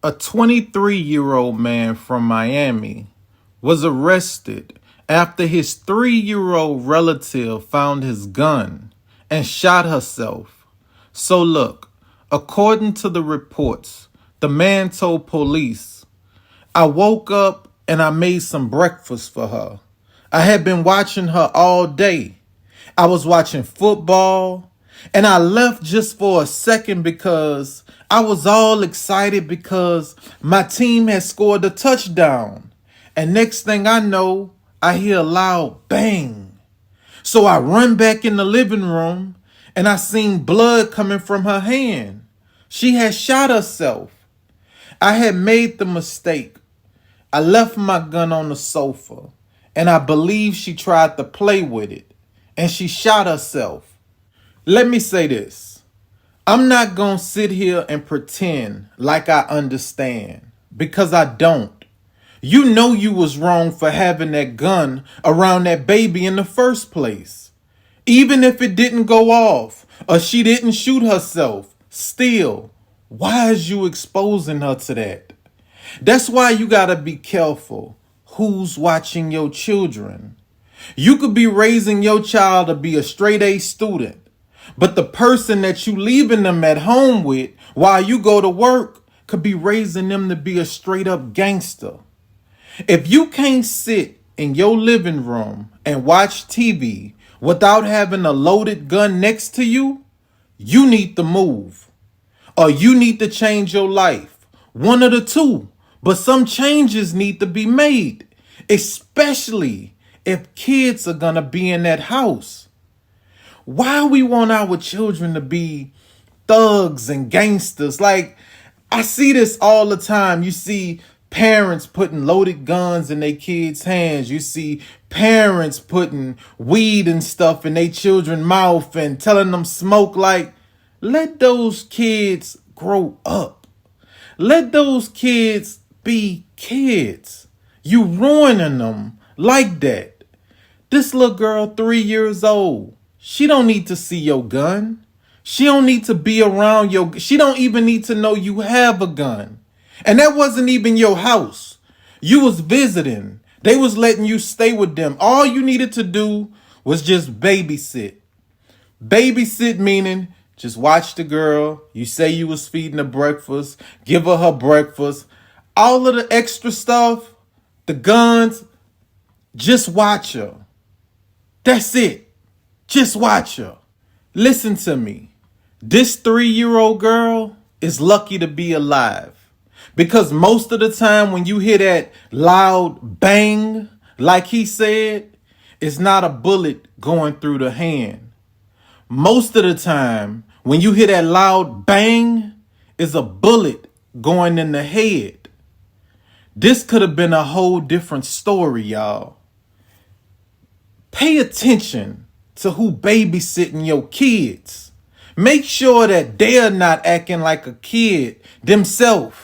A 23-year-old man from Miami was arrested after his 3-year-old relative found his gun and shot herself. So look, according to the reports, the man told police, "I woke up and I made some breakfast for her. I had been watching her all day. I was watching football and I left just for a second because I was all excited because my team had scored a touchdown. And next thing I know, I hear a loud bang. So I run back in the living room and I seen blood coming from her hand. She had shot herself. I had made the mistake. I left my gun on the sofa and I believe she tried to play with it and she shot herself." Let me say this. I'm not going to sit here and pretend like I understand because I don't. You know you was wrong for having that gun around that baby in the first place. Even if it didn't go off or she didn't shoot herself, still, why is you exposing her to that? That's why you got to be careful who's watching your children. You could be raising your child to be a straight A student, but the person that you leaving them at home with while you go to work could be raising them to be a straight up gangster. If you can't sit in your living room and watch TV without having a loaded gun next to you, you need to move. Or you need to change your life. One of the two. But some changes need to be made, especially if kids are going to be in that house. Why we want our children to be thugs and gangsters? Like, I see this all the time. You see parents putting loaded guns in their kids' hands. You see parents putting weed and stuff in their children's mouth and telling them smoke. Like, let those kids grow up. Let those kids be kids. You ruining them like that. This little girl, 3 years old, she don't need to see your gun. She don't need to be around she don't even need to know you have a gun. And that wasn't even your house. You was visiting. They was letting you stay with them. All you needed to do was just babysit. Babysit meaning just watch the girl. You say you was feeding her breakfast. Give her breakfast. All of the extra stuff, the guns, just watch her. That's it. Just watch her. Listen to me. This 3-year-old girl is lucky to be alive. Because most of the time when you hear that loud bang, like he said, it's not a bullet going through the hand. Most of the time when you hear that loud bang, it's a bullet going in the head. This could have been a whole different story, y'all. Pay attention to who babysitting your kids. Make sure that they're not acting like a kid themselves.